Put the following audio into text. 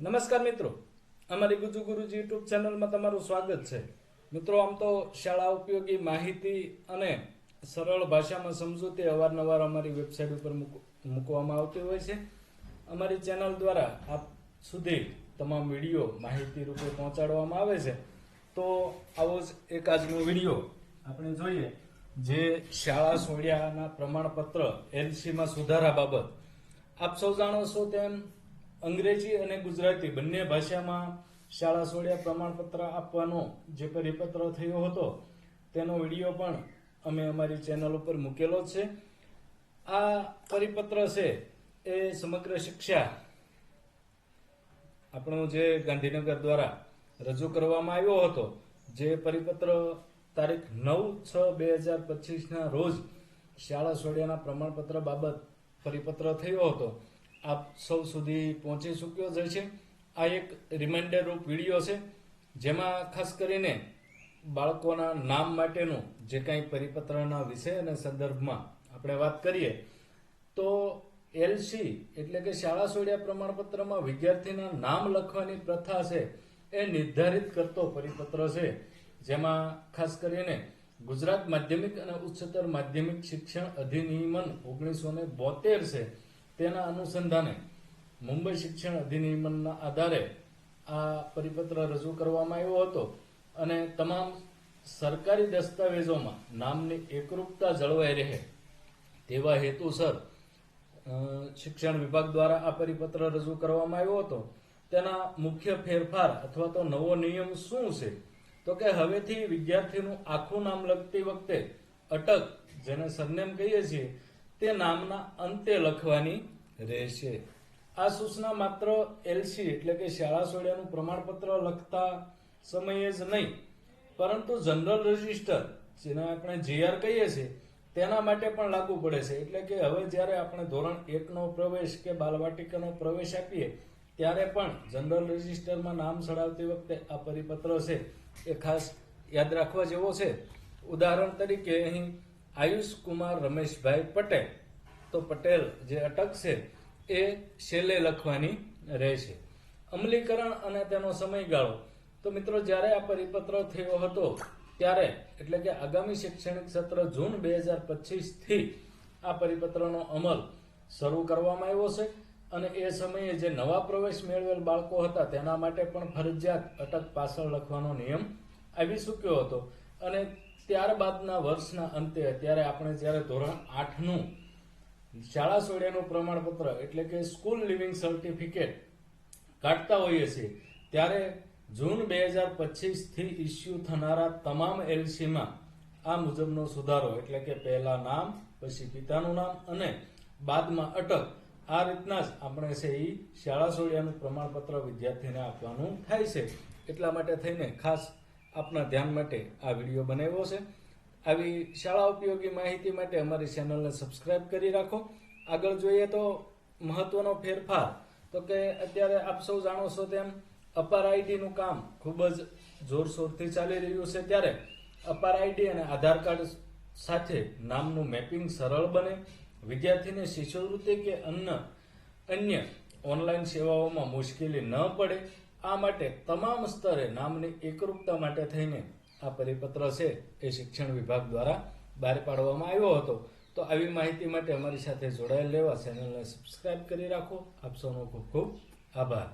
નમસ્કાર મિત્રો, અમારી ગુજુ ગુરુજી યુટ્યુબ ચેનલમાં તમારું સ્વાગત છે। મિત્રો, આમ તો શાળા ઉપયોગી માહિતી અને સરળ ભાષામાં સમજૂતી અવારનવાર અમારી વેબસાઇટ ઉપર મૂકવામાં આવતી હોય છે। અમારી ચેનલ દ્વારા આપ સુધી તમામ વિડીયો માહિતી રૂપે પહોંચાડવામાં આવે છે। તો આવો જ એક આજનો વિડીયો આપણે જોઈએ, જે શાળા છોડ્યાના પ્રમાણપત્ર એલસીમાં સુધારા બાબત। આપ સૌ જાણો છો તેમ અંગ્રેજી અને ગુજરાતી બંને ભાષામાં શાળા છોડ્યા પ્રમાણપત્ર આપવાનો જે પરિપત્ર થયો હતો તેનો વિડીયો પણ અમે અમારી ચેનલ ઉપર મૂકેલો છે। આ પરિપત્ર છે એ સમગ્ર શિક્ષા આપણો જે ગાંધીનગર દ્વારા રજૂ કરવામાં આવ્યો હતો। જે પરિપત્ર તારીખ 9/6/2025 રોજ શાળા છોડ્યાના પ્રમાણપત્ર બાબત પરિપત્ર થયો હતો, આપ સૌ સુધી પહોંચી ચૂક્યો જ છે। આ એક રિમાઇન્ડર રૂપ વિડીયો છે, જેમાં ખાસ કરીને બાળકોના નામ માટેનું જે કાંઈ પરિપત્રના વિષય અને સંદર્ભમાં આપણે વાત કરીએ તો એલસી એટલે કે શાળા છોડ્યા પ્રમાણપત્રમાં વિદ્યાર્થીના નામ લખવાની પ્રથા છે એ નિર્ધારિત કરતો પરિપત્ર છે, જેમાં ખાસ કરીને ગુજરાત માધ્યમિક અને ઉચ્ચતર માધ્યમિક શિક્ષણ અધિનિયમન 1972 છે તેના અનુસંધાને મુંબઈ શિક્ષણ અધિનિયમનના આધારે આ પરિપત્ર રજૂ કરવામાં આવ્યો હતો અને તમામ સરકારી દસ્તાવેજોમાં નામની એકરૂપતા જળવાઈ રહે તેવા હેતુસર શિક્ષણ વિભાગ દ્વારા આ પરિપત્ર રજૂ કરવામાં આવ્યો હતો। તેના મુખ્ય ફેરફાર અથવા તો નવો નિયમ શું છે તો કે હવેથી વિદ્યાર્થીનું આખું નામ લખતી વખતે અટક, જેને સરનેમ કહીએ છીએ, તે નામના અંતે લખવાની રહેશે। આ સૂચના માત્ર એલસી એટલે કે શાળા છોડ્યાનું પ્રમાણપત્ર લખતા સમયે જ નહીં, પરંતુ જનરલ રજિસ્ટર, જેને આપણે જીઆર કહીએ છીએ, તેના માટે પણ લાગુ પડે છે। એટલે કે હવે જ્યારે આપણે ધોરણ 1નો પ્રવેશ કે બાલવાટિકાનો પ્રવેશ આપીએ ત્યારે પણ જનરલ રજિસ્ટરમાં નામ ચડાવતી વખતે આ પરિપત્ર છે એ ખાસ યાદ રાખવા જેવો છે। ઉદાહરણ તરીકે અહીં આયુષ કુમાર રમેશભાઈ પટેલ, તો પટેલ જે અટક છે એ છેલ્લે લખવાની રહેશે। અમલીકરણ અને તેનો સમયગાળો, તો મિત્રો જ્યારે આ પરિપત્ર થયો હતો ત્યારે એટલે કે આગામી શૈક્ષણિક સત્ર જૂન 2025 થી આ પરિપત્રનો અમલ શરૂ કરવામાં આવ્યો છે અને એ સમયે જે નવા પ્રવેશ મેળવેલ બાળકો હતા તેના માટે પણ ફરજિયાત અટક પાછળ લખવાનો નિયમ આવી ચૂક્યો હતો અને ત્યારબાદના વર્ષના અંતે અત્યારે આપણે જ્યારે ધોરણ 8નું શાળા છોડ્યાનું પ્રમાણપત્ર એટલે કે સ્કૂલ લિવિંગ સર્ટિફિકેટ કાઢતા હોઈએ છીએ ત્યારે જૂન 2025 થી ઇસ્યુ થનારા તમામ એલસીમાં આ મુજબનો સુધારો એટલે કે પહેલા નામ, પછી પિતાનું નામ અને બાદમાં અટક, આ રીતના જ આપણે છે એ શાળા છોડ્યાનું પ્રમાણપત્ર વિદ્યાર્થીને આપવાનું થાય છે। એટલા માટે થઈને ખાસ આપના ધ્યાન માટે આ વિડીયો બનાવ્યો છે। આવી શાળા ઉપયોગી માહિતી માટે અમારી ચેનલને સબસ્ક્રાઇબ કરી રાખો। આગળ જોઈએ તો મહત્વનો ફેરફાર, તો કે અત્યારે આપ સૌ જાણો છો તેમ અપાર આઈડીનું કામ ખૂબ જ જોરશોરથી ચાલી રહ્યું છે, ત્યારે અપાર આઈડી અને આધાર કાર્ડ સાથે નામનું મેપિંગ સરળ બને, વિદ્યાર્થીને શિષ્યવૃત્તિ કે અન્ય ઓનલાઈન સેવાઓમાં મુશ્કેલી ન પડે, આ માટે તમામ સ્તરે નામની એકરૂપતા માટે થઈને આ પરિપત્ર છે એ શિક્ષણ વિભાગ દ્વારા બહાર પાડવામાં આવ્યો હતો। તો આવી માહિતી માટે અમારી સાથે જોડાયેલ રહેવા ચેનલને સબસ્ક્રાઇબ કરી રાખો। આપ સૌનો ખૂબ ખૂબ આભાર।